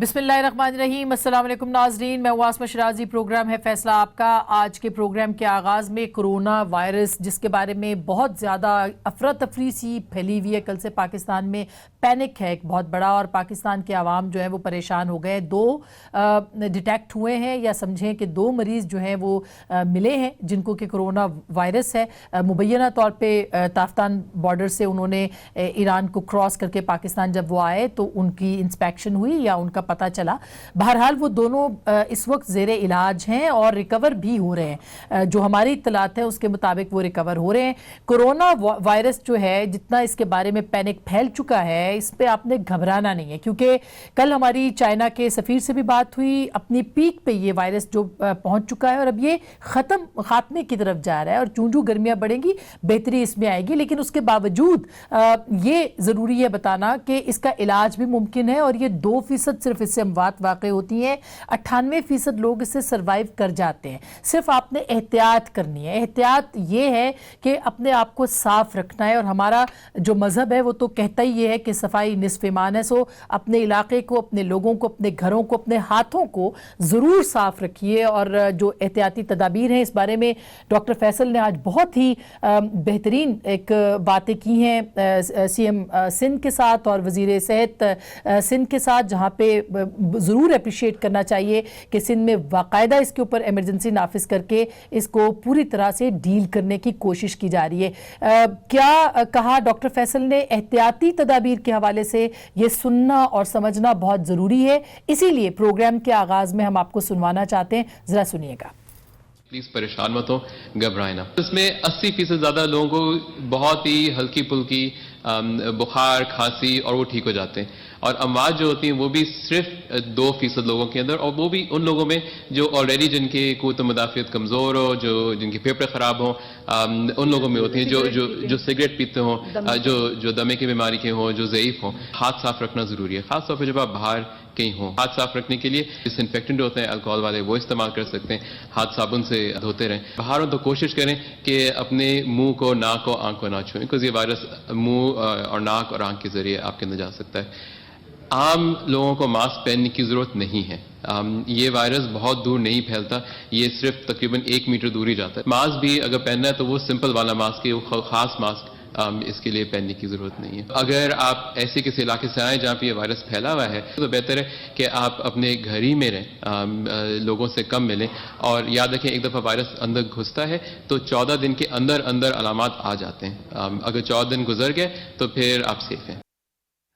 بسم اللہ الرحمن الرحیم۔ السلام علیکم ناظرین، میں واسمہ شرازی، پروگرام ہے فیصلہ آپ کا۔ آج کے پروگرام کے آغاز میں کرونا وائرس، جس کے بارے میں بہت زیادہ افراتفری سی پھیلی ہوئی ہے، کل سے پاکستان میں پینک ہے ایک بہت بڑا، اور پاکستان کے عوام جو ہے وہ پریشان ہو گئے۔ دو ڈیٹیکٹ ہوئے ہیں، یا سمجھیں کہ دو مریض جو ہیں وہ ملے ہیں جن کو کہ کرونا وائرس ہے۔ مبینہ طور پہ تافتان بارڈر سے انہوں نے ایران کو کراس کر کے پاکستان جب وہ آئے تو ان کی انسپیکشن ہوئی یا ان کا پتہ چلا۔ بہرحال وہ دونوں اس وقت زیر علاج ہیں اور ریکور بھی ہو رہے ہیں۔ جو ہماری اطلاعات ہیں اس کے مطابق وہ ریکور ہو رہے ہیں۔ کرونا وائرس جو ہے، جتنا اس کے بارے میں پینک پھیل چکا ہے، اس پہ آپ نے گھبرانا نہیں ہے، کیونکہ کل ہماری چائنا کے سفیر سے بھی بات ہوئی۔ اپنی پیک پہ یہ وائرس جو پہنچ چکا ہے اور اب یہ خاتمے کی طرف جا رہا ہے، اور چوں گرمیاں بڑھیں گی بہتری اس میں آئے گی، لیکن اس کے باوجود یہ ضروری ہے بتانا کہ اس کا علاج بھی ممکن ہے، اور یہ 2% صرف اس سے اموات واقع ہوتی ہیں، 98% لوگ اس سے سروائیو کر جاتے ہیں۔ صرف آپ نے احتیاط کرنی ہے۔ احتیاط یہ ہے کہ اپنے آپ کو صاف رکھنا ہے، اور ہمارا جو مذہب ہے وہ تو کہتا ہی یہ ہے کہ صفائی نصف ایمان ہے۔ سو اپنے علاقے کو، اپنے لوگوں کو، اپنے گھروں کو، اپنے ہاتھوں کو ضرور صاف رکھیے، اور جو احتیاطی تدابیر ہیں اس بارے میں ڈاکٹر فیصل نے آج بہت ہی بہترین ایک باتیں کی ہیں سی ایم سندھ کے ساتھ اور وزیر صحت سندھ کے ساتھ، جہاں پہ ضرور اپریشیٹ کرنا چاہیے کہ سندھ میں باقاعدہ اس کے اوپر ایمرجنسی نافذ کر کے اس کو پوری طرح سے ڈیل کرنے کی کوشش کی جا رہی ہے۔ کیا کہا ڈاکٹر فیصل نے؟ احتیاطی تدابیر کے حوالے سے یہ سننا اور سمجھنا بہت ضروری ہے، اسی لیے پروگرام کے آغاز میں ہم آپ کو سنوانا چاہتے ہیں، ذرا سنیے گا۔ پلیز پریشان مت ہو، گھبرائیں نہ۔ اس میں 80% زیادہ لوگوں کو بہت ہی ہلکی پھلکی بخار، کھانسی، اور وہ ٹھیک ہو جاتے ہیں، اور اموات جو ہوتی ہیں وہ بھی صرف 2% لوگوں کے اندر، اور وہ بھی ان لوگوں میں جو آلریڈی جن کی قوت مدافعت کمزور ہو، جن کی پھیپھڑے خراب ہوں، ان لوگوں میں ہوتی ہیں جو سگریٹ پیتے ہوں، جو دمے کی بیماری کے ہوں، جو ضعیف ہوں۔ ہاتھ صاف رکھنا ضروری ہے، خاص طور پہ جب آپ باہر کہیں ہوں۔ ہاتھ صاف رکھنے کے لیے ڈس انفیکٹنٹ ہوتے ہیں الکوہول والے، وہ استعمال کر سکتے ہیں۔ ہاتھ صابن سے دھوتے رہیں۔ باہر ہوں تو کوشش کریں کہ اپنے منہ کو، ناک کو، آنکھ کو نہ چھوئیں، کیونکہ یہ وائرس منہ اور ناک اور آنکھ کے ذریعے آپ کے اندر جا سکتا ہے۔ عام لوگوں کو ماسک پہننے کی ضرورت نہیں ہے۔ یہ وائرس بہت دور نہیں پھیلتا، یہ صرف تقریباً 1 میٹر دور ہی جاتا ہے۔ ماسک بھی اگر پہننا ہے تو وہ سمپل والا ماسک ہے، وہ خاص ماسک اس کے لیے پہننے کی ضرورت نہیں ہے۔ اگر آپ ایسے کسی علاقے سے آئیں جہاں پہ یہ وائرس پھیلا ہوا ہے تو بہتر ہے کہ آپ اپنے گھر ہی میں رہیں، لوگوں سے کم ملیں، اور یاد رکھیں ایک دفعہ وائرس اندر گھستا ہے تو 14 دن کے اندر علامات آ جاتے ہیں۔ اگر 14 دن گزر گئے تو پھر آپ سیف ہیں۔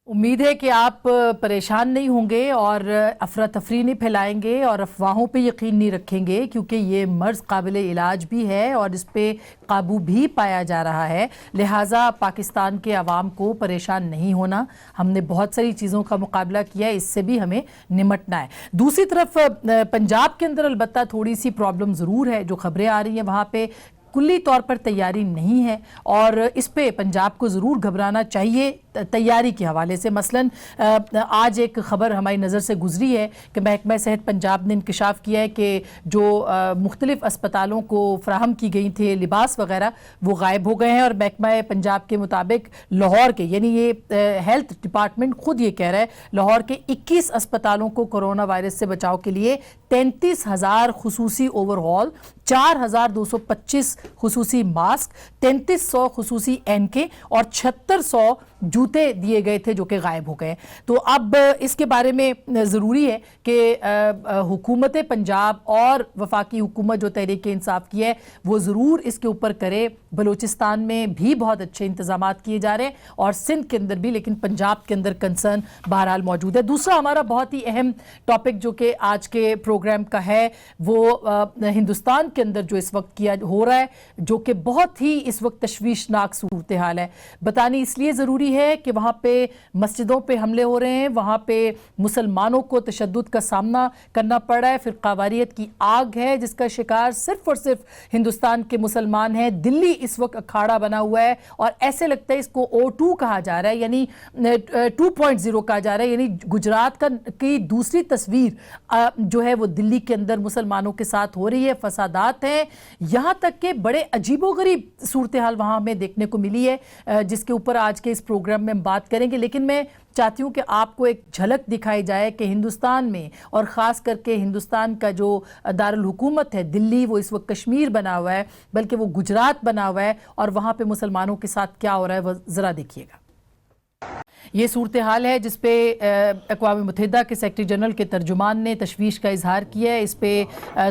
امید ہے کہ آپ پریشان نہیں ہوں گے اور افراتفری نہیں پھیلائیں گے اور افواہوں پہ یقین نہیں رکھیں گے، کیونکہ یہ مرض قابل علاج بھی ہے اور اس پہ قابو بھی پایا جا رہا ہے۔ لہٰذا پاکستان کے عوام کو پریشان نہیں ہونا۔ ہم نے بہت ساری چیزوں کا مقابلہ کیا ہے، اس سے بھی ہمیں نمٹنا ہے۔ دوسری طرف پنجاب کے اندر البتہ تھوڑی سی پرابلم ضرور ہے، جو خبریں آ رہی ہیں وہاں پہ کلی طور پر تیاری نہیں ہے، اور اس پہ پنجاب کو ضرور گھبرانا چاہیے تیاری کے حوالے سے۔ مثلاً آج ایک خبر ہماری نظر سے گزری ہے کہ محکمہ صحت پنجاب نے انکشاف کیا ہے کہ جو مختلف اسپتالوں کو فراہم کی گئی تھے لباس وغیرہ، وہ غائب ہو گئے ہیں، اور محکمہ پنجاب کے مطابق لاہور کے، یعنی یہ ہیلتھ ڈپارٹمنٹ خود یہ کہہ رہا ہے، لاہور کے 21 اسپتالوں کو کرونا وائرس سے بچاؤ کے لیے 33,000 خصوصی اوور ہال، 4,225 خصوصی ماسک، 3,300 خصوصی اینکے اور 7,600 جوتے دیے گئے تھے جو کہ غائب ہو گئے۔ تو اب اس کے بارے میں ضروری ہے کہ حکومت پنجاب اور وفاقی حکومت جو تحریک انصاف کی ہے وہ ضرور اس کے اوپر کرے۔ بلوچستان میں بھی بہت اچھے انتظامات کیے جا رہے ہیں اور سندھ کے اندر بھی، لیکن پنجاب کے اندر کنسرن بہرحال موجود ہے۔ دوسرا ہمارا بہت ہی اہم ٹاپک جو کہ آج کے پروگرام کا ہے وہ ہندوستان کے اندر جو اس وقت کیا ہو رہا ہے، جو کہ بہت ہی اس وقت تشویشناک صورتحال ہے۔ بتانی اس لیے ضروری ہے کہ وہاں پہ مسجدوں پہ حملے ہو رہے ہیں، وہاں پہ مسلمانوں کو تشدد کا سامنا کرنا پڑ رہا ہے، فرقہ واریت کی آگ ہے جس کا شکار صرف اور صرف ہندوستان کے مسلمان ہیں۔ دلی اس وقت اکھاڑا بنا ہوا ہے، اور ایسے لگتا ہے اس کو O2 کہا جا رہا ہے، یعنی 2.0 کہا جا رہا ہے، یعنی گجرات کی دوسری تصویر جو ہے وہ دلی کے اندر مسلمانوں کے ساتھ ہو رہی ہے۔ فسادات ہیں، یہاں تک کہ بڑے عجیب و غریب صورتحال وہاں ہمیں دیکھنے کو ملی ہے، جس کے اوپر آج کے اس پروگرام میں ہم بات کریں گے۔ لیکن میں چاہتی ہوں کہ آپ کو ایک جھلک دکھائی جائے کہ ہندوستان میں اور خاص کر کے ہندوستان کا جو دارالحکومت ہے دلی، وہ اس وقت کشمیر بنا ہوا ہے، بلکہ وہ گجرات بنا ہوا ہے، اور وہاں پہ مسلمانوں کے ساتھ کیا ہو رہا ہے وہ ذرا دیکھیے گا۔ یہ صورتحال ہے جس پہ اقوام متحدہ کے سیکرٹری جنرل کے ترجمان نے تشویش کا اظہار کیا ہے، اس پہ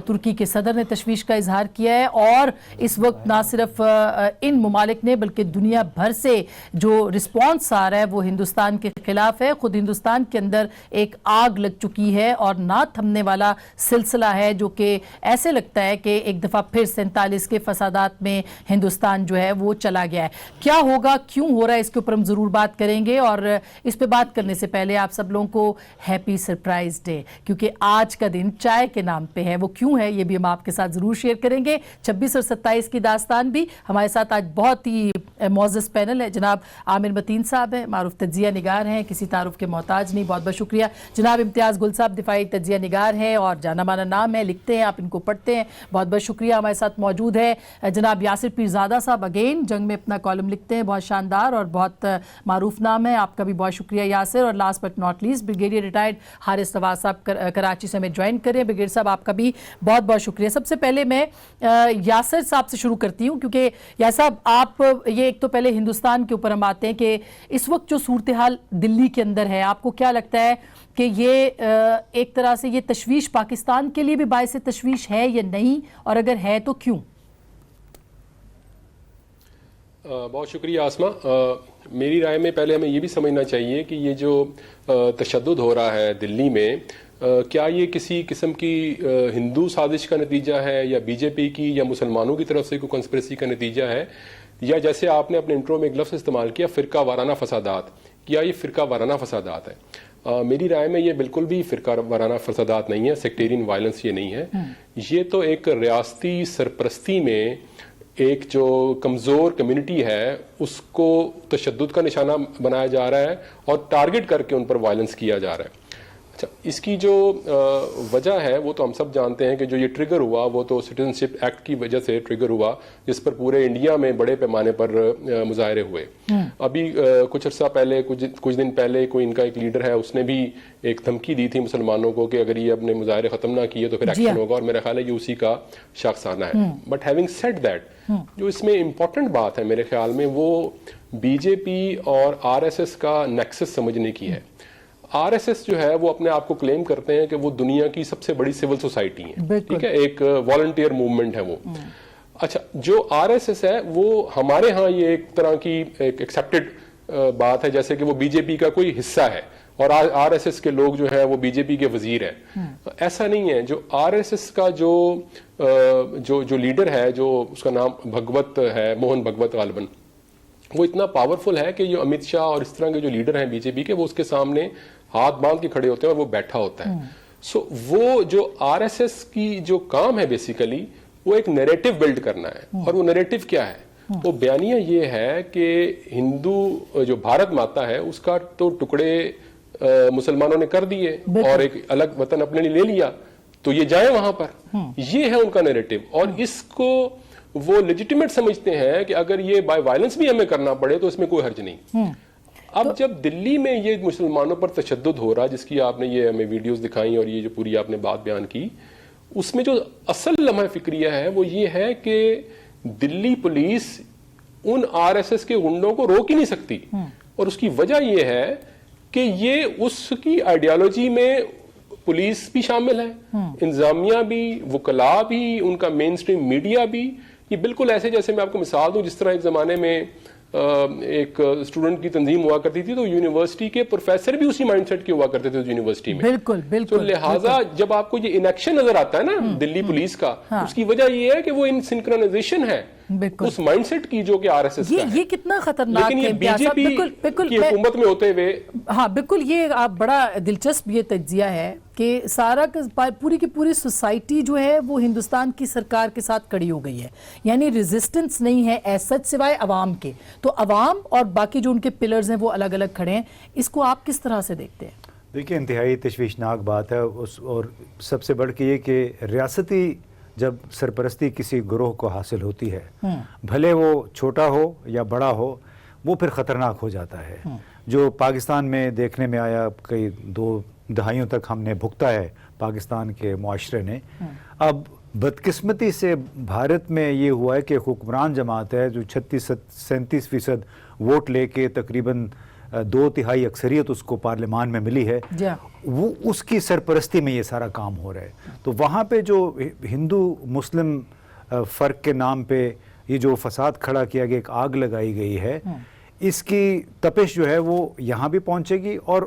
ترکی کے صدر نے تشویش کا اظہار کیا ہے، اور اس وقت نہ صرف ان ممالک نے بلکہ دنیا بھر سے جو رسپانس آ رہا ہے وہ ہندوستان کے خلاف ہے۔ خود ہندوستان کے اندر ایک آگ لگ چکی ہے اور نہ تھمنے والا سلسلہ ہے، جو کہ ایسے لگتا ہے کہ ایک دفعہ پھر 47 کے فسادات میں ہندوستان جو ہے وہ چلا گیا ہے۔ کیا ہوگا، کیوں ہو رہا ہے، اس کے اوپر ہم ضرور بات کریں گے، اور اس پہ بات کرنے سے پہلے آپ سب لوگوں کو ہیپی سرپرائز ڈے، کیونکہ آج کا دن چائے کے نام پہ ہے۔ وہ کیوں ہے یہ بھی ہم آپ کے ساتھ ضرور شیئر کریں گے۔ 26 اور 27 کی داستان بھی ہمارے ساتھ آج بہت ہی معزز پینل ہے۔ جناب عامر متین صاحب ہیں، معروف تجزیہ نگار ہیں، کسی تعارف کے محتاج نہیں، بہت بہت شکریہ۔ جناب امتیاز گل صاحب دفاعی تجزیہ نگار ہیں اور جانا مانا نام ہے، لکھتے ہیں، آپ ان کو پڑھتے ہیں، بہت بہت شکریہ۔ ہمارے ساتھ موجود ہے جناب یاسر پیرزادہ صاحب، اگین جنگ میں اپنا کالم لکھتے ہیں، بہت شاندار اور بہت معروف نام ہے، آپ کا بھی بہت شکریہ یاسر۔ اور last but not least brigadier retired Haris Nawaz صاحب کراچی سے ہمیں جوائن کریں۔ بریگیڈیئر صاحب آپ کا بھی بہت بہت شکریہ۔ سب سے پہلے میں یاسر صاحب سے شروع کرتی ہوں، کیونکہ یاسر صاحب آپ یہ ایک تو پہلے ہندوستان کے اوپر ہم آتے ہیں کہ اس وقت جو صورتحال دلی کے اندر ہے، آپ کو کیا لگتا ہے کہ یہ ایک طرح سے یہ تشویش پاکستان کے لیے بھی باعث تشویش ہے یا نہیں، اور اگر ہے تو کیوں؟ بہت شکریہ آسمہ۔ میری رائے میں پہلے ہمیں یہ بھی سمجھنا چاہیے کہ یہ جو تشدد ہو رہا ہے دلی میں، کیا یہ کسی قسم کی ہندو سازش کا نتیجہ ہے، یا بی جے پی کی یا مسلمانوں کی طرف سے کوئی کنسپریسی کا نتیجہ ہے، یا جیسے آپ نے اپنے انٹرو میں ایک لفظ استعمال کیا فرقہ وارانہ فسادات، کیا یہ فرقہ وارانہ فسادات ہے؟ میری رائے میں یہ بالکل بھی فرقہ وارانہ فسادات نہیں ہے، سیکٹیرین وائلنس یہ نہیں ہے۔ یہ تو ایک ریاستی سرپرستی میں ایک جو کمزور کمیونٹی ہے اس کو تشدد کا نشانہ بنایا جا رہا ہے اور ٹارگٹ کر کے ان پر وائلنس کیا جا رہا ہے۔ اچھا، اس کی جو وجہ ہے وہ تو ہم سب جانتے ہیں کہ جو یہ ٹریگر ہوا وہ تو سٹیزن شپ ایکٹ کی وجہ سے ٹریگر ہوا، جس پر پورے انڈیا میں بڑے پیمانے پر مظاہرے ہوئے۔ ابھی کچھ عرصہ پہلے، کچھ دن پہلے کوئی ان کا ایک لیڈر ہے، اس نے بھی ایک دھمکی دی تھی مسلمانوں کو کہ اگر یہ اپنے مظاہرے ختم نہ کیے تو پھر ایکشن ہوگا، اور میرا خیال ہے یہ اسی کا شاخسانہ ہے۔ بٹ ہیونگ سیڈ دیٹ، جو اس میں امپورٹنٹ بات ہے میرے خیال میں وہ بی جے پی اور آر ایس ایس کا نیکسس سمجھنے کی ہے۔ آر ایس ایس جو ہے وہ اپنے آپ کو کلیم کرتے ہیں کہ وہ دنیا کی سب سے بڑی سول سوسائٹی ہے، ٹھیک ہے، ایک والنٹیئر موومنٹ ہے وہ۔ اچھا، جو آر ایس ایس ہے وہ ہمارے ہاں یہ ایک طرح کی ایک ایکسیپٹڈ بات ہے، جیسے کہ وہ بی جے پی کا کوئی حصہ ہے اور آر ایس ایس کے لوگ جو ہیں وہ بی جے پی کے وزیر ہیں۔ ایسا نہیں ہے۔ جو آر ایس ایس کا جو لیڈر ہے، جو اس کا نام بھگوت ہے، موہن بھگوت غالباً، وہ اتنا پاورفل ہے کہ جو امت شاہ اور اس طرح کے جو لیڈر ہیں بی جے پی کے، وہ اس کے سامنے ہاتھ باندھ کے کھڑے ہوتے ہیں اور وہ بیٹھا ہوتا ہے۔ سو وہ جو آر ایس ایس کی جو کام ہے بیسیکلی وہ ایک نیریٹو بلڈ کرنا ہے، اور وہ نیریٹو کیا ہے؟ وہ بیانیہ یہ ہے کہ ہندو جو بھارت ماتا ہے اس کا تو ٹکڑے مسلمانوں نے کر دیے اور ایک الگ وطن اپنے لیے لے لیا، تو یہ جائیں وہاں پر، یہ ہے ان کا نیریٹو۔ اور اس کو وہ لیجیٹیمیٹ سمجھتے ہیں کہ اگر یہ بائی وائلنس بھی ہمیں کرنا پڑے تو اس میں کوئی حرج نہیں۔ اب جب دلی میں یہ مسلمانوں پر تشدد ہو رہا، جس کی آپ نے یہ ہمیں ویڈیوز دکھائیں اور یہ جو پوری آپ نے بات بیان کی، اس میں جو اصل لمحہ فکریہ ہے وہ یہ ہے کہ دلی پولیس ان آر ایس ایس کے غنڈوں کو روک ہی نہیں سکتی، اور اس کی وجہ یہ ہے کہ یہ اس کی آئیڈیالوجی میں پولیس بھی شامل ہے، انتظامیہ بھی، وکلاء بھی، ان کا مین سٹریم میڈیا بھی۔ یہ بالکل ایسے، جیسے میں آپ کو مثال دوں، جس طرح ایک زمانے میں ایک اسٹوڈنٹ کی تنظیم ہوا کرتی تھی تو یونیورسٹی کے پروفیسر بھی اسی مائنڈ سیٹ کے ہوا کرتے تھے یونیورسٹی میں۔ بالکل بالکل۔ تو لہٰذا جب آپ کو یہ انیکشن نظر آتا ہے نا دلی پولیس کا، اس کی وجہ یہ ہے کہ وہ ان سنکرونائزیشن ہے اس مائنڈ سیٹ کی جو کہ آر ایس ایس کا ہے۔ یہ کتنا خطرناک ہے، لیکن یہ بی جے پی کی حکومت میں ہوتے ہوئے، ہاں بالکل، یہ آپ بڑا دلچسپ یہ تجزیہ ہے کہ سارا پوری کی پوری سوسائٹی جو ہے وہ ہندوستان کی سرکار کے ساتھ کڑی ہو گئی ہے، یعنی ریزسٹنس نہیں ہے ایسا سوائے عوام کے، تو عوام اور باقی جو ان کے پلرز ہیں وہ الگ الگ کھڑے ہیں۔ اس کو آپ کس طرح سے دیکھتے ہیں؟ دیکھیں، انتہائی تشویشناک بات ہے، اور سب سے بڑھ کے یہ کہ ریاستی جب سرپرستی کسی گروہ کو حاصل ہوتی ہے، بھلے وہ چھوٹا ہو یا بڑا ہو، وہ پھر خطرناک ہو جاتا ہے۔ جو پاکستان میں دیکھنے میں آیا کئی 2 دہائیوں تک ہم نے بھگتا ہے پاکستان کے معاشرے نے. اب بدقسمتی سے بھارت میں یہ ہوا ہے کہ حکمران جماعت ہے جو 36-37% ووٹ لے کے تقریباً 2/3 اکثریت اس کو پارلیمان میں ملی ہے, وہ اس کی سرپرستی میں یہ سارا کام ہو رہا ہے. تو وہاں پہ جو ہندو مسلم فرق کے نام پہ یہ جو فساد کھڑا کیا گیا, ایک آگ لگائی گئی ہے, اس کی تپش جو ہے وہ یہاں بھی پہنچے گی اور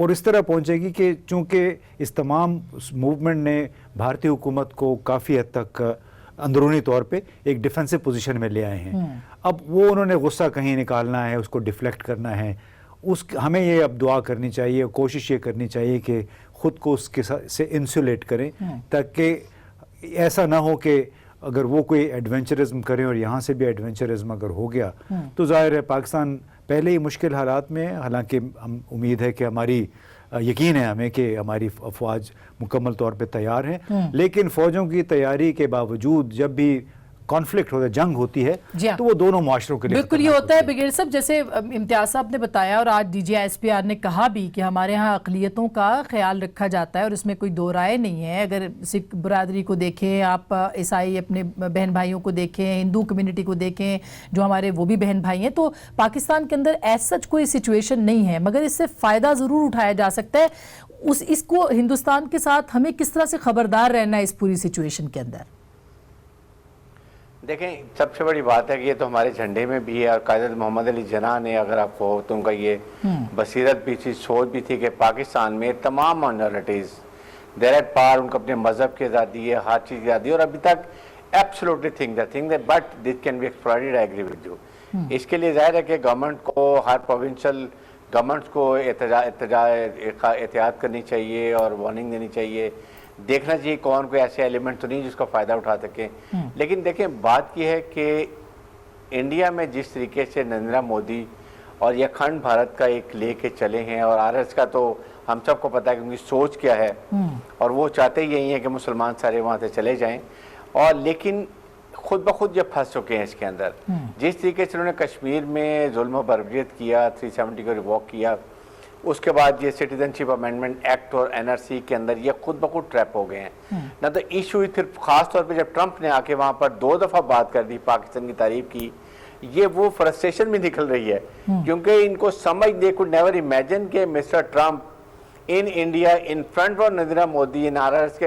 اس طرح پہنچے گی کہ چونکہ اس تمام موومنٹ نے بھارتی حکومت کو کافی حد تک اندرونی طور پہ ایک ڈیفنسو پوزیشن میں لے آئے ہیں. اب وہ انہوں نے غصہ کہیں نکالنا ہے, اس کو ڈیفلیکٹ کرنا ہے. ہمیں یہ اب دعا کرنی چاہیے, کوشش یہ کرنی چاہیے کہ خود کو اس کے سے انسولیٹ کریں, تاکہ ایسا نہ ہو کہ اگر وہ کوئی ایڈونچرزم کریں اور یہاں سے بھی ایڈونچرزم اگر ہو گیا تو ظاہر ہے پاکستان پہلے ہی مشکل حالات میں ہے. حالانکہ ہم امید ہے کہ یقین ہے ہمیں کہ ہماری افواج مکمل طور پہ تیار ہیں, لیکن فوجوں کی تیاری کے باوجود جب بھی کانفلکٹ ہوتا ہے, جنگ ہوتی ہے, تو وہ دونوں معاشروں کے لیے بالکل یہ ہوتا ہے. بریگیڈیئر صاحب, جیسے امتیاز صاحب نے بتایا اور آج DGI-SPR نے کہا بھی کہ ہمارے ہاں اقلیتوں کا خیال رکھا جاتا ہے اور اس میں کوئی دو رائے نہیں ہے. اگر سکھ برادری کو دیکھیں آپ, عیسائی اپنے بہن بھائیوں کو دیکھیں, ہندو کمیونٹی کو دیکھیں جو ہمارے وہ بھی بہن بھائی ہیں, تو پاکستان کے اندر ایز سچ کوئی سچویشن نہیں ہے, مگر اس سے فائدہ ضرور اٹھایا جا سکتا ہے. اس کو ہندوستان کے ساتھ ہمیں کس طرح سے خبردار رہنا ہے اس پوری سچویشن کے اندر؟ دیکھیں, سب سے بڑی بات ہے کہ یہ تو ہمارے جھنڈے میں بھی ہے, اور قائد محمد علی جناح نے, اگر آپ کو تو ان کا یہ بصیرت بھی تھی, سوچ بھی تھی کہ پاکستان میں تمام مائنورٹیز دیر ایٹ پار, ان کو اپنے مذہب کی آزادی ہے, ہر چیز کی آزادی ہے, اور ابھی تک absolutely think but this can be exploited. I agree with you. اس کے لیے ظاہر ہے کہ گورنمنٹ کو, ہر پروونشل گورنمنٹس کو احتیاط کرنی چاہیے اور وارننگ دینی چاہیے, دیکھنا چاہیے کون کوئی ایسے ایلیمنٹ تو نہیں جس کا فائدہ اٹھا سکیں. لیکن دیکھیں, بات یہ ہے کہ انڈیا میں جس طریقے سے نریندر مودی اور یہ اکھنڈ بھارت کا ایک لے کے چلے ہیں, اور RS کا تو ہم سب کو پتہ ہے کہ ان کی سوچ کیا ہے, اور وہ چاہتے ہی یہی ہیں کہ مسلمان سارے وہاں سے چلے جائیں, اور لیکن خود بخود جب پھنس چکے ہیں اس کے اندر. جس طریقے سے انہوں نے کشمیر میں ظلم و بربریت کیا, 370 کو ریووک کیا, اس کے بعد یہ سٹیزن شپ امینڈمنٹ ایکٹ اور NRC کے اندر یہ خود بخود ٹریپ ہو گئے ہیں. نہ تو ایشو ہوئی, پھر خاص طور پہ جب ٹرمپ نے آ کے وہاں پر 2 دفعہ بات کر دی, پاکستان کی تعریف کی, یہ وہ فرسٹریشن بھی نکل رہی ہے, کیونکہ ان کو سمجھ, دے کوڈ نیور امیجن کہ mister Trump in India in front of Narendra Modi ان RS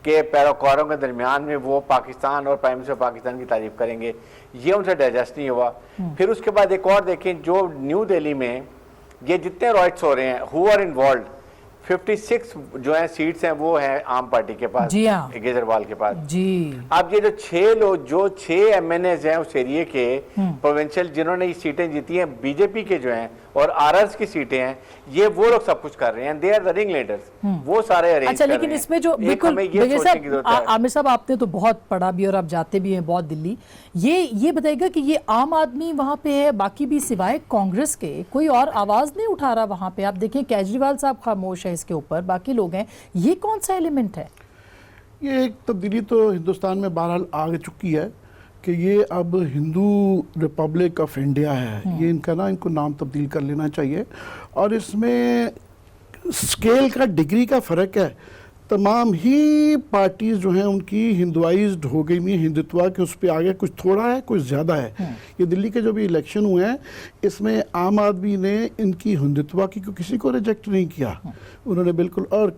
کے پیروکاروں کے درمیان میں وہ پاکستان اور پرائم منسٹر پاکستان کی تعریف کریں گے. یہ ان سے ڈائجسٹ نہیں ہوا. پھر اس کے بعد ایک اور دیکھیں, جو نیو دہلی میں یہ جتنے رائٹس ہو رہے ہیں, ہو آر انوالوڈ, 56 جو ہیں سیٹس ہیں وہ ہیں عام پارٹی کے پاس, کیجریوال کے پاس. اب یہ جو 6 لوگ, جو 6 MNAs ہیں اس ایریے کے پروونشل جنہوں نے یہ سیٹیں جیتی ہیں BJP کے جو ہیں, اور RS کی سیٹیں ہیں, یہ وہ لوگ سب کچھ کر رہے ہیں, دے آر دا رنگ لیڈرز, وہ سارے ارینج کر رہے ہیں. لیکن اس میں جو بالکل عامر صاحب, آپ نے تو بہت پڑھا بھی اور آپ جاتے بھی ہیں بہت دلی, یہ بتائے گا کہ یہ عام آدمی وہاں پہ ہے, باقی بھی سوائے کانگریس کے کوئی اور آواز نہیں اٹھا رہا وہاں پہ. آپ دیکھیں کیجریوال صاحب خاموش ہے اس کے اوپر, باقی لوگ ہیں, یہ کون سا ایلیمنٹ ہے؟ یہ ایک تبدیلی تو ہندوستان میں بہرحال آ چکی ہے کہ یہ اب ہندو ریپبلک آف انڈیا ہے. یہ ان کا ان کو نام تبدیل کر لینا چاہیے, اور اس میں سکیل کا, ڈگری کا فرق ہے. تمام ہی پارٹیز جو ہیں ان کی ہندوائزڈ ہو گئی ہیں, ہندوتوا کے اس پہ آگے کچھ تھوڑا ہے کچھ زیادہ ہے. یہ دلی کے جو بھی الیکشن ہوئے ہیں اس میں عام آدمی نے ان کی ہندوتوا کی کسی کو ریجیکٹ نہیں کیا, انہوں نے بالکل. اور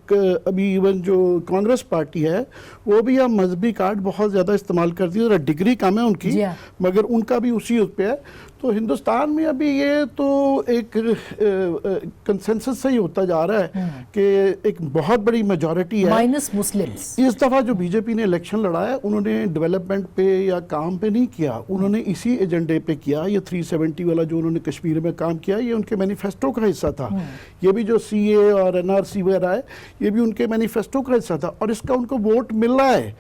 ابھی ایون جو کانگریس پارٹی ہے وہ بھی اب مذہبی کارڈ بہت زیادہ استعمال کرتی ہے, اور ڈگری کم ہے ان کی, مگر ان کا بھی اسی اس پہ ہے. تو ہندوستان میں ابھی یہ تو ایک کنسنسس سے ہی ہوتا جا رہا ہے کہ ایک بہت بڑی میجورٹی ہے مائنس مسلمز. اس دفعہ جو BJP نے الیکشن لڑایا, انہوں نے ڈیولپمنٹ پہ یا کام پہ نہیں کیا, انہوں نے اسی ایجنڈے پہ کیا. یہ 370 والا جو انہوں نے کشمیر میں کام کیا, یہ ان کے مینیفیسٹو کا حصہ تھا. یہ بھی جو CA اور NRC وغیرہ ہے, یہ بھی ان کے مینیفیسٹو کا حصہ تھا, اور اس کا ان کو ووٹ مل رہا ہے.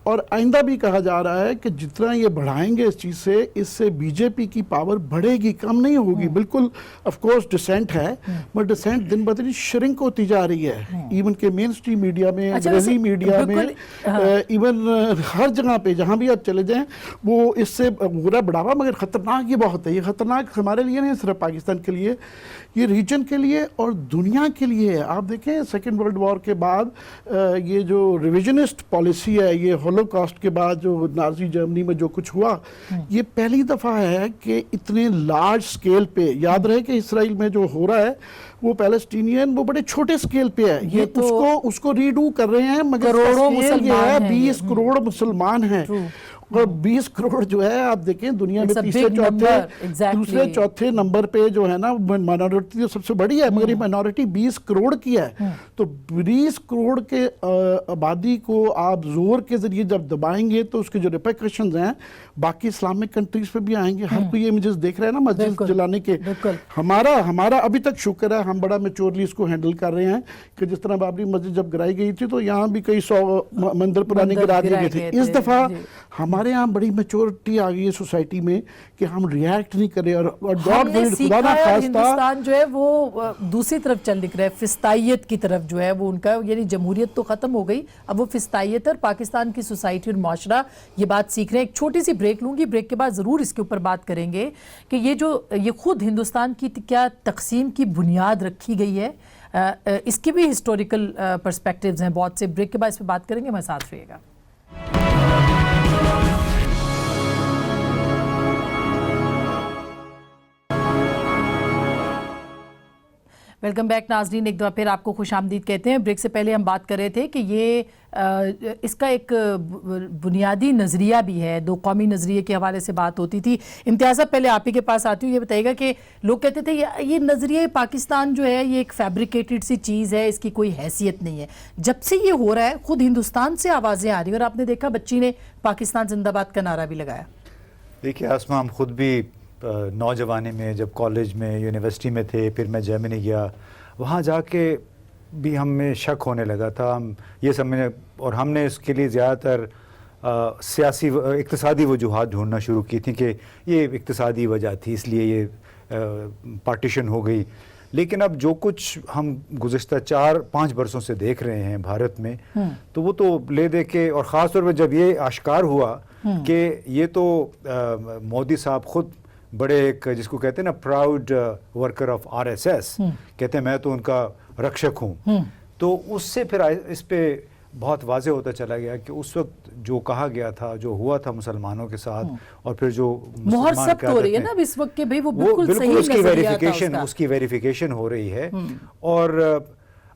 اور آئندہ بھی کہا جا رہا ہے کہ جتنا یہ بڑھائیں گے اس چیز سے، اس سے بی جے پی کی پاور بڑھے گی، کم نہیں ہوگی. بالکل آف کورس ڈسینٹ ہے، بٹ ڈسینٹ دن بدن شرنک ہوتی جا رہی ہے. ایون کہ مین اسٹریم میڈیا میں، انگریزی میڈیا میں، ایون ہر جگہ پہ جہاں بھی آپ چلے جائیں وہ اس سے برا بڑھاوا. مگر خطرناک یہ بہت ہے. یہ خطرناک ہمارے لیے نہیں صرف پاکستان کے لیے، یہ ریجن کے لیے اور دنیا کے لیے ہے. آپ دیکھیں سیکنڈ ورلڈ وار کے بعد یہ جو ریویژنسٹ پالیسی ہے، یہ ہولوکاسٹ کے بعد جو نازی جرمنی میں جو کچھ ہوا، یہ پہلی دفعہ ہے کہ اتنے لارج سکیل پہ. یاد رہے کہ اسرائیل میں جو ہو رہا ہے وہ پیلسٹینین وہ بڑے چھوٹے سکیل پہ ہے. یہ اس کو ریڈو کر رہے ہیں، مگر کروڑوں یہ ہے 20 مسلمان کروڑ مسلمان ہیں. اور 20 کروڑ جو ہے آپ دیکھیں دنیا میں دوسرے چوتھے نمبر پہ جو ہے نا مائنورٹی تو سب سے بڑی ہے، مگر یہ مائنورٹی 20 کروڑ کی ہے. تو 20 کروڑ کے آبادی کو آپ زور کے ذریعے جب دبائیں گے تو اس کے جو ریپیکیشنز ہیں باقی اسلامک کنٹریز پہ بھی آئیں گے. ہر کوئی یہ امیجز دیکھ رہے ہیں نا مسجد جلانے کے. ہمارا ابھی تک شکر ہے ہم بڑا میچورلی اس کو ہینڈل کر رہے ہیں کہ جس طرح بابری مسجد جب گرائی گئی تھی تو یہاں بھی کئی 100 مندر پرانے گرا دیے گئے تھے. اس دفعہ ہمارے یہاں بڑی میچورٹی آ گئی ہے سوسائٹی میں کہ ہم ریاکٹ نہیں کریں. اور ہم نے سیکھا ہے ہندوستان جو ہے وہ دوسری طرف چل نکلا ہے، فسطائیت کی طرف جو ہے وہ ان کا، یعنی جمہوریت تو ختم ہو گئی، اب وہ فسطائیت اور پاکستان کی سوسائٹی اور معاشرہ یہ بات سیکھ رہے ہیں. ایک چھوٹی سی بریک لوں گی، بریک کے بعد ضرور اس کے اوپر بات کریں گے کہ یہ خود ہندوستان کی کیا تقسیم کی بنیاد رکھی گئی ہے، اس کی بھی ہسٹوریکل پرسپیکٹیوز ہیں بہت سے. بریک کے بعد اس پہ بات کریں گے، ہمارے ساتھ رہیے گا. ویلکم بیک ناظرین، ایک دفعہ پھر آپ کو خوش آمدید کہتے ہیں. بریک سے پہلے ہم بات کر رہے تھے کہ یہ اس کا ایک بنیادی نظریہ بھی ہے، دو قومی نظریے کے حوالے سے بات ہوتی تھی. امتیاز صاحب پہلے آپ ہی کے پاس آتی ہوں، یہ بتائیے گا کہ لوگ کہتے تھے یہ نظریہ پاکستان جو ہے یہ ایک فیبریکیٹڈ سی چیز ہے، اس کی کوئی حیثیت نہیں ہے. جب سے یہ ہو رہا ہے خود ہندوستان سے آوازیں آ رہی ہیں، اور آپ نے دیکھا بچی نے پاکستان زندہ باد کا نعرہ بھی لگایا. دیکھیے آسما، ہم خود بھی نوجوانی میں جب کالج میں یونیورسٹی میں تھے، پھر میں جرمنی گیا، وہاں جا کے بھی ہمیں شک ہونے لگا تھا. ہم یہ سمجھنے، اور ہم نے اس کے لیے زیادہ تر سیاسی اقتصادی وجوہات ڈھونڈنا شروع کی تھی کہ یہ اقتصادی وجہ تھی اس لیے یہ پارٹیشن ہو گئی. لیکن اب جو کچھ ہم گزشتہ 4-5 برسوں سے دیکھ رہے ہیں بھارت میں، تو وہ تو لے دے کے، اور خاص طور پہ جب یہ آشکار ہوا کہ یہ تو مودی صاحب خود بڑے ایک جس کو کہتے ہیں نا پراؤڈ ورکر آف RSS، کہتے ہیں میں تو ان کا رکشک ہوں. تو اس سے پھر اس پہ بہت واضح ہوتا چلا گیا کہ اس وقت جو کہا گیا تھا، جو ہوا تھا مسلمانوں کے ساتھ، اور پھر جو مہر ثبت ہو رہی ہے نا اس وقت کہ بھئی وہ بالکل صحیح نظریہ تھا، اس کی ویریفیکیشن ہو رہی ہے. اور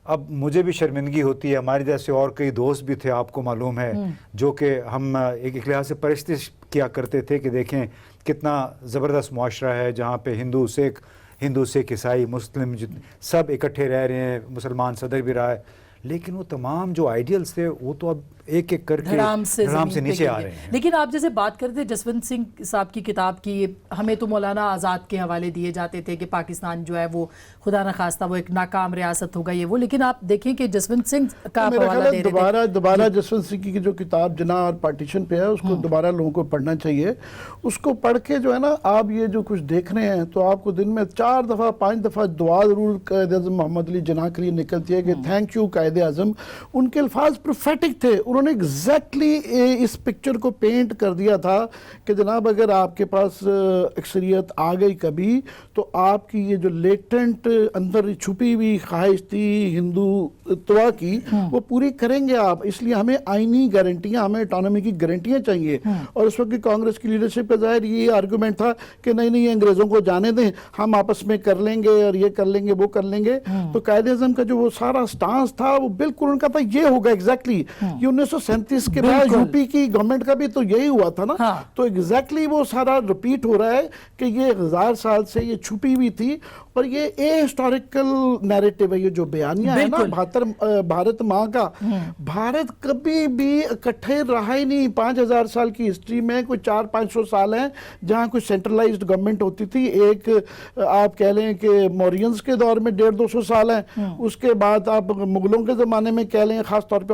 اب مجھے بھی شرمندگی ہوتی ہے، ہمارے جیسے اور کئی دوست بھی تھے آپ کو معلوم ہے، جو کہ ہم ایک لحاظ سے پرستش کیا کرتے تھے کہ دیکھیں کتنا زبردست معاشرہ ہے جہاں پہ ہندو سکھ عیسائی مسلم سب اکٹھے رہ رہے ہیں، مسلمان صدر بھی رہا ہے. لیکن وہ تمام جو آئیڈیلز تھے وہ تو اب ایک ایک کر کے دھڑام سے نیچے آ رہے ہیں. لیکن آپ جیسے بات کرتے تھے جسونت سنگھ صاحب کی کتاب کی، ہمیں تو مولانا آزاد کے حوالے دیے جاتے تھے کہ پاکستان جو ہے وہ خدا نخواستہ وہ ایک ناکام ریاست ہوگا یہ وہ، لیکن آپ دیکھیں کہ جسونت سنگھ کا حوالہ دے رہے تھے. دوبارہ جسونت سنگھ کی جو کتاب جناح اور پارٹیشن پہ ہے اس کو دوبارہ لوگوں کو پڑھنا چاہیے. اس کو پڑھ کے جو ہے نا آپ یہ جو کچھ دیکھ رہے ہیں تو آپ کو دن میں 4 دفعہ 5 دفعہ دعا ضرور قائد اعظم محمد علی جناح کے لیے نکلتی ہے کہ تھینک یو قائد اعظم. ان کے الفاظ پروفیٹک تھے، انہوں نے ایگزیکٹلی اس پکچر کو پینٹ کر دیا تھا کہ جناب اگر آپ کے پاس اکثریت آ گئی کبھی تو آپ کی یہ جو لیٹنٹ اندر چھپی ہوئی خواہش تھی ہندوتوا کی وہ پوری کریں گے آپ. اس لیے ہمیں آئینی گارنٹیاں، ہمیں اٹانومی کی گارنٹیاں چاہیے. اور اس وقت کی کانگریس کی لیڈرشپ کا ظاہر یہ آرگومنٹ تھا کہ نہیں انگریزوں کو جانے دیں، ہم آپس میں کر لیں گے اور یہ کر لیں گے وہ کر لیں گے. تو قائد اعظم کا جو وہ سارا سٹانس تھا وہ بالکل ان کا تھا یہ ہوگا ایگزیکٹلی. یہ 1937 کے بعد یو پی کی گورنمنٹ کا بھی تو یہی ہوا تھا نا. تو ایگزیکٹلی وہ سارا ریپیٹ ہو رہا ہے کہ یہ 1000 سال سے یہ چھپی ہوئی تھی. اور یہ ہسٹوریکل نیریٹو ہے، یہ جو بیانیہ ہے نا بھارت ماں کا. بھارت کبھی بھی اکٹھے رہا ہی نہیں. 5000 سال کی ہسٹری میں کوئی 400-500 سال ہیں جہاں کوئی سینٹرلائزڈ گورنمنٹ ہوتی تھی. ایک آپ کہہ لیں کہ مورینز کے دور میں 150-200 سال ہیں. اس کے بعد آپ مغلوں کے زمانے میں کہہ لیں، خاص طور پہ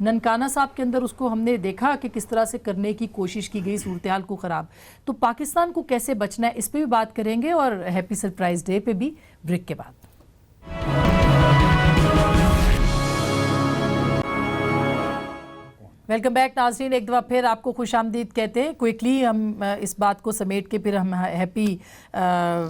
ننکانہ صاحب کے اندر اس کو ہم نے دیکھا کہ کس طرح سے کرنے کی کوشش کی گئی صورتحال کو خراب. تو پاکستان کو کیسے بچنا ہے اس پہ بھی بات کریں گے اور ہیپی سرپرائز ڈے پہ بھی بریک کے بعد. ویلکم بیک ناظرین, ایک دفعہ پھر آپ کو خوش آمدید کہتے ہیں. کوئکلی ہم اس بات کو سمیٹ کے پھر ہم ہیپی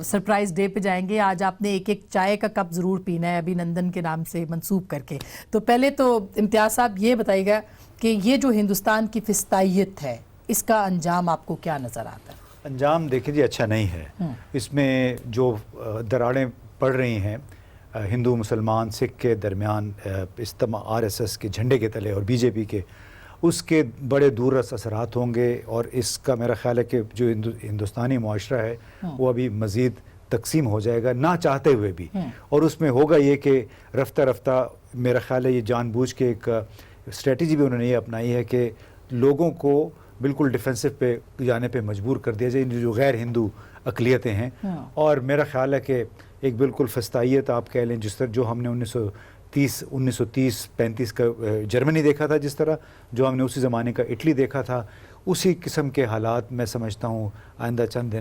سرپرائز ڈے پہ جائیں گے. آج آپ نے ایک چائے کا کپ ضرور پینا ہے ابھی نندن کے نام سے منسوب کر کے. تو پہلے تو امتیاز صاحب یہ بتائیے گا کہ یہ جو ہندوستان کی فسطائیت ہے اس کا انجام آپ کو کیا نظر آتا ہے؟ انجام دیکھیں جی اچھا نہیں ہے. اس میں جو دراڑیں پڑ رہی ہیں ہندو مسلمان سکھ کے درمیان RSS کے جھنڈے کے تلے اور BJP کے, اس کے بڑے دوررس اثرات ہوں گے. اور اس کا میرا خیال ہے کہ جو ہندوستانی معاشرہ ہے وہ ابھی مزید تقسیم ہو جائے گا نہ چاہتے ہوئے بھی. اور اس میں ہوگا یہ کہ رفتہ رفتہ میرا خیال ہے یہ جان بوجھ کے ایک اسٹریٹجی بھی انہوں نے یہ اپنائی ہے کہ لوگوں کو بالکل ڈیفینسو پہ جانے پہ مجبور کر دیا جائے جو غیر ہندو اقلیتیں ہیں. اور میرا خیال ہے کہ ایک بالکل فسطائیت آپ کہہ لیں جس طرح جو ہم نے 1930-35 کا جرمنی دیکھا تھا, جس طرح جو ہم نے اسی زمانے کا اٹلی دیکھا تھا, اسی قسم کے حالات میں سمجھتا ہوں آئندہ چند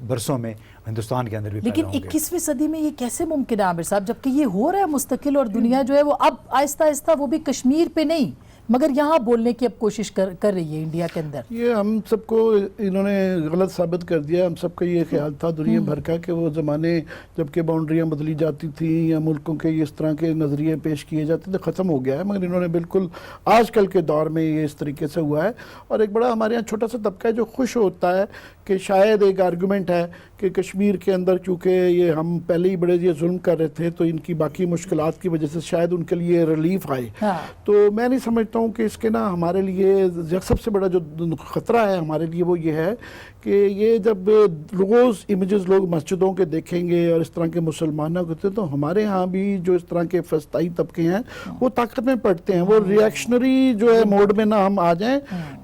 برسوں میں ہندوستان کے اندر بھی پیدا ہوں گے. 21ویں صدی میں یہ کیسے ممکن ہے عامر صاحب, جبکہ یہ ہو رہا ہے مستقل اور دنیا جو ہے وہ اب آہستہ آہستہ وہ بھی کشمیر پہ نہیں مگر یہاں بولنے کی اب کوشش کر رہی ہے انڈیا کے اندر. یہ ہم سب کو انہوں نے غلط ثابت کر دیا. ہم سب کا یہ خیال تھا دنیا بھر کا کہ وہ زمانے جب کہ باؤنڈریاں بدلی جاتی تھیں یا ملکوں کے اس طرح کے نظریے پیش کیے جاتے تھے ختم ہو گیا ہے. مگر انہوں نے بالکل آج کل کے دور میں یہ اس طریقے سے ہوا ہے. اور ایک بڑا ہمارے یہاں چھوٹا سا طبقہ ہے جو خوش ہوتا ہے کہ شاید ایک آرگومنٹ ہے کہ کشمیر کے اندر چونکہ یہ ہم پہلے ہی بڑے یہ ظلم کر رہے تھے تو ان کی باقی مشکلات کی وجہ سے شاید ان کے لیے ریلیف آئے. تو میں نہیں سمجھتا ہوں کہ اس کے نا ہمارے لیے سب سے بڑا جو خطرہ ہے ہمارے لیے وہ یہ ہے کہ یہ جب روز امیجز لوگ مسجدوں کے دیکھیں گے اور اس طرح کے مسلمانوں کے تو ہمارے ہاں بھی جو اس طرح کے فسطائی طبقے ہیں وہ طاقت میں پڑتے ہیں, وہ ریئیکشنری جو ہے موڈ میں نہ ہم آ جائیں.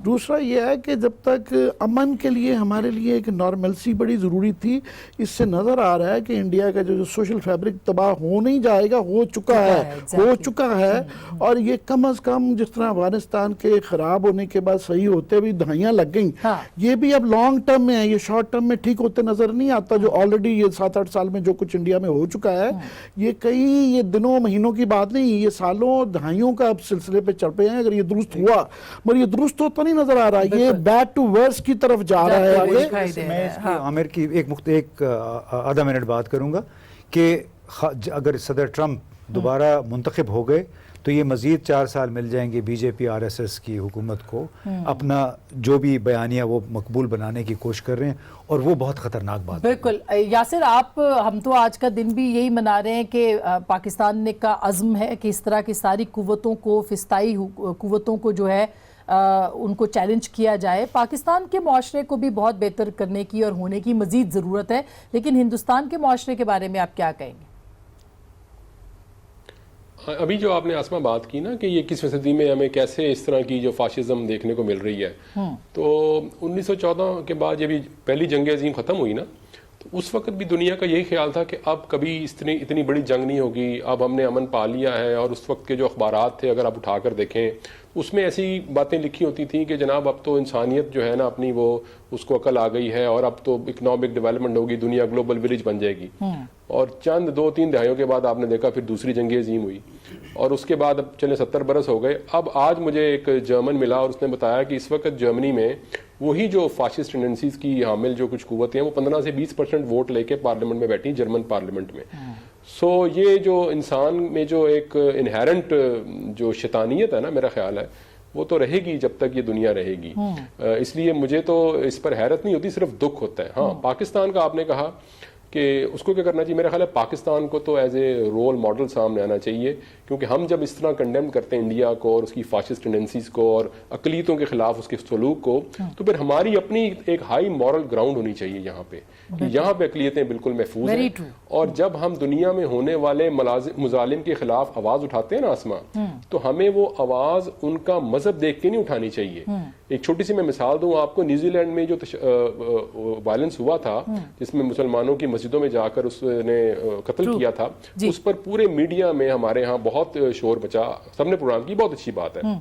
دوسرا یہ ہے کہ جب تک امن کے لیے ہمارے لیے ایک نارملسی بڑی ضروری تھی. اس سے نظر آ رہا ہے کہ انڈیا کا جو سوشل فیبرک تباہ ہو نہیں جائے گا, ہو چکا ہے. اور یہ کم از کم جس طرح افغانستان کے خراب ہونے کے بعد صحیح ہوتے بھی دہائیاں لگ گئیں, یہ بھی اب لانگ ٹرم میں ہے, یہ شارٹ ٹرم میں ٹھیک ہوتے نظر نہیں آتا. جو آلریڈی یہ 7-8 سال میں جو کچھ انڈیا میں ہو چکا ہے یہ یہ دنوں مہینوں کی بات نہیں, یہ سالوں دہائیوں کا اب سلسلے پہ چڑھ پے ہیں. اگر یہ درست ہوا مگر یہ درست ہوتا نہیں نظر آ رہا, یہ بیڈ ٹو ورس کی طرف جا رہا ہے آگے. میں اس کی عامر کی ایک آدھا منٹ بات کروں گا کہ اگر صدر ٹرمپ دوبارہ منتخب ہو گئے تو یہ مزید 4 سال مل جائیں گے BJP RSS کی حکومت کو اپنا جو بھی بیانیہ وہ مقبول بنانے کی کوشش کر رہے ہیں, اور وہ بہت خطرناک بات ہے. بالکل یاسر, ہم تو آج کا دن بھی یہی منا رہے ہیں کہ پاکستان نے کا عزم ہے کہ اس طرح کی ساری قوتوں کو فسطائی قوتوں کو جو ہے ان کو چیلنج کیا جائے. پاکستان کے معاشرے کو بھی بہت بہتر کرنے کی اور ہونے کی مزید ضرورت ہے, لیکن ہندوستان کے معاشرے کے بارے میں آپ کیا کہیں گے؟ ابھی جو آپ نے آسما بات کی نا کہ یہ 21ویں صدی میں ہمیں کیسے اس طرح کی جو فاشزم دیکھنے کو مل رہی ہے, تو 1914 کے بعد جب پہلی جنگ عظیم ختم ہوئی نا تو اس وقت بھی دنیا کا یہی خیال تھا کہ اب کبھی اتنی بڑی جنگ نہیں ہوگی, اب ہم نے امن پا لیا ہے. اور اس وقت کے جو اخبارات تھے اگر آپ اٹھا کر دیکھیں اس میں ایسی باتیں لکھی ہوتی تھیں کہ جناب اب تو انسانیت جو ہے نا اپنی وہ اس کو عقل آ گئی ہے اور اب تو اکنامک ڈیولپمنٹ ہوگی, دنیا گلوبل ولیج بن جائے گی. اور چند 2-3 دہائیوں کے بعد آپ نے دیکھا پھر دوسری جنگ عظیم ہوئی اور اس کے بعد اب چلے 70 برس ہو گئے. اب آج مجھے ایک جرمن ملا اور اس نے بتایا کہ اس وقت جرمنی میں وہی جو فاشسٹ ٹینڈنسیز کی حامل جو کچھ قوتیں ہیں وہ 15 سے 20% ووٹ لے کے پارلیمنٹ میں بیٹھی, جرمن پارلیمنٹ میں. سو یہ جو انسان میں جو ایک انہیرنٹ جو شیطانیت ہے نا میرا خیال ہے وہ تو رہے گی جب تک یہ دنیا رہے گی. اس لیے مجھے تو اس پر حیرت نہیں ہوتی, صرف دکھ ہوتا ہے. ہاں پاکستان کا آپ نے کہا کہ اس کو کیا کرنا چاہیے, میرا خیال ہے پاکستان کو تو ایز اے رول ماڈل سامنے آنا چاہیے, کیونکہ ہم جب اس طرح کنڈیم کرتے ہیں انڈیا کو اور اس کی فاشسٹ ٹینڈنسیز کو اور اقلیتوں کے خلاف اس کے سلوک کو, تو پھر ہماری اپنی ایک ہائی مورل گراؤنڈ ہونی چاہیے یہاں پہ, یہاں پہ اقلیتیں بالکل محفوظ ہیں. اور جب ہم دنیا میں ہونے والے مظالم کے خلاف آواز اٹھاتے ہیں نا آسما, تو ہمیں وہ آواز ان کا مذہب دیکھ کے نہیں اٹھانی چاہیے, ایک چھوٹی سی میں مثال دوں آپ کو, نیوزی لینڈ میں جو وائلنس ہوا تھا جس میں مسلمانوں کی مسجدوں میں جا کر اس نے قتل کیا تھا, اس پر پورے میڈیا میں ہمارے ہاں بہت شور بچا, سب نے پروگرام کی, بہت اچھی بات ہے.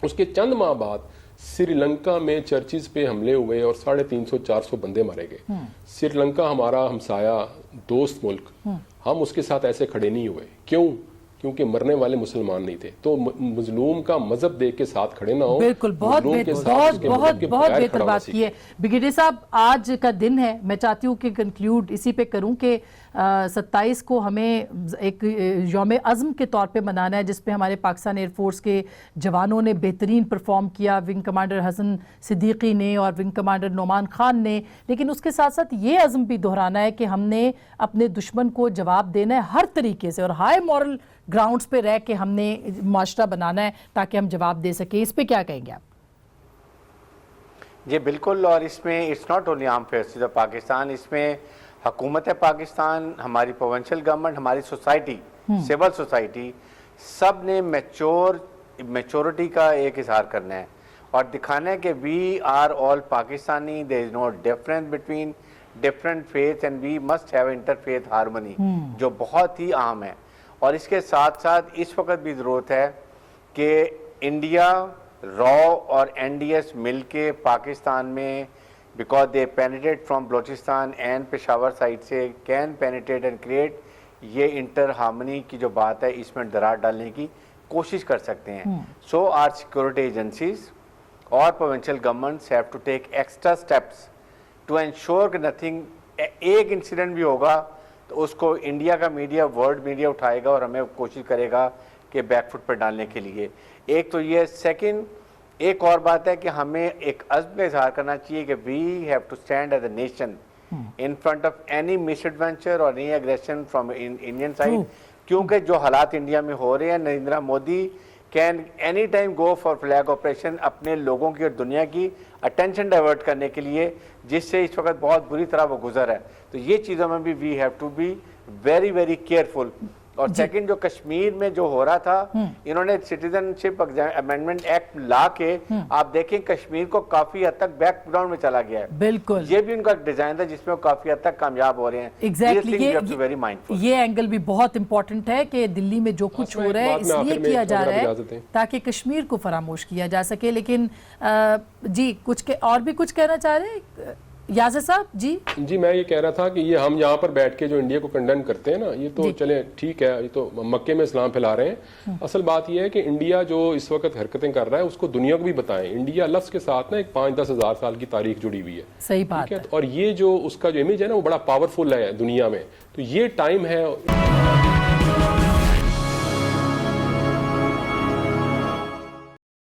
اس کے چند ماہ بعد سری لنکا میں چرچز پہ حملے ہوئے اور 350-400 بندے مارے گئے. سری لنکا ہمارا ہمسایہ دوست ملک, ہم اس کے ساتھ ایسے کھڑے نہیں ہوئے. کیوں؟ کیونکہ مرنے والے مسلمان نہیں تھے. تو مظلوم کا مذہب دیکھ کے ساتھ کھڑے نہ ہو. بالکل, بہت بہتر بات کی ہے. بریگیڈیئر صاحب, آج کا دن ہے, میں چاہتی ہوں کہ کنکلیوڈ اسی پہ کروں کہ 27 کو ہمیں ایک یوم عزم کے طور پہ منانا ہے, جس پہ ہمارے پاکستان ایئر فورس کے جوانوں نے بہترین پرفارم کیا, ونگ کمانڈر حسن صدیقی نے اور ونگ کمانڈر نعمان خان نے. لیکن اس کے ساتھ ساتھ یہ عزم بھی دہرانا ہے کہ ہم نے اپنے دشمن کو جواب دینا ہے ہر طریقے سے, اور ہائی مورل گراؤنڈز پہ رہ کے ہم نے معاشرہ بنانا ہے تاکہ ہم جواب دے سکیں. اس پہ کیا کہیں گے آپ؟ جی بالکل, اور اس میں it's not only arm forces of Pakistan, اس میں حکومت پاکستان, ہماری پروونشل گورنمنٹ, ہماری سوسائٹی, سول سوسائٹی, سب نے میچورٹی کا ایک اظہار کرنا ہے اور دکھانا ہے کہ we are all Pakistani, there is no difference between different faith and we must have interfaith harmony, جو بہت ہی اہم ہے. اور اس کے ساتھ ساتھ اس وقت بھی ضرورت ہے کہ انڈیا, رو اور این ڈی ایس مل کے پاکستان میں, because they penetrate from Balochistan and Peshawar side سے, کین پینیٹریٹ اینڈ کریٹ, یہ انٹر ہارمنی کی جو بات ہے اس میں درار ڈالنے کی کوشش کر سکتے ہیں. سو آر سیکورٹی ایجنسیز اور provincial governments have to take extra steps to ensure کہ نتھنگ, ایک انسیڈنٹ بھی ہوگا تو اس کو انڈیا کا میڈیا, ورلڈ میڈیا اٹھائے گا اور ہمیں کوشش کرے گا کہ بیک فٹ پر ڈالنے کے لیے. ایک تو یہ. سیکنڈ, ایک اور بات ہے کہ ہمیں ایک عزم کا اظہار کرنا چاہیے کہ we have to stand as a nation in front of any misadventure اور any aggression from Indian side, کیونکہ جو حالات انڈیا میں ہو رہے ہیں, Narendra Modi can any time go for flag operation اپنے لوگوں کی اور دنیا کی اٹینشن ڈائیورٹ کرنے کے لیے, جس سے اس وقت بہت بری طرح وہ گزر ہے. تو یہ چیزوں میں بھی we have to be very very careful. اور سیکنڈ, جو کشمیر میں جو ہو رہا تھا, انہوں نے سٹیزن شپ امینڈمنٹ ایکٹ لا کے, آپ دیکھیں کشمیر کو کافی حد تک بیک گراؤنڈ میں چلا گیا ہے. بالکل, یہ بھی ان کا ڈیزائن تھا جس میں وہ کافی حد تک کامیاب ہو رہے ہیں. یہ اینگل بھی بہت امپورٹنٹ ہے کہ دلی میں جو کچھ ہو رہا ہے اس لیے کیا جا رہا ہے تاکہ کشمیر کو فراموش کیا جا سکے. لیکن جی کچھ اور بھی کچھ کہنا چاہ رہے ہیں یاسر صاحب؟ جی میں یہ کہہ رہا تھا کہ یہ ہم یہاں پر بیٹھ کے جو انڈیا کو کنڈیم کرتے ہیں نا, یہ تو چلیں ٹھیک ہے, یہ تو مکے میں اسلام پھیلا رہے ہیں. اصل بات یہ ہے کہ انڈیا جو اس وقت حرکتیں کر رہا ہے اس کو دنیا کو بھی بتائیں. انڈیا لفظ کے ساتھ نا ایک 5-10 ہزار سال کی تاریخ جڑی ہوئی ہے. صحیح بات ہے. اور یہ جو اس کا جو امیج ہے نا وہ بڑا پاورفل ہے دنیا میں. تو یہ ٹائم ہے.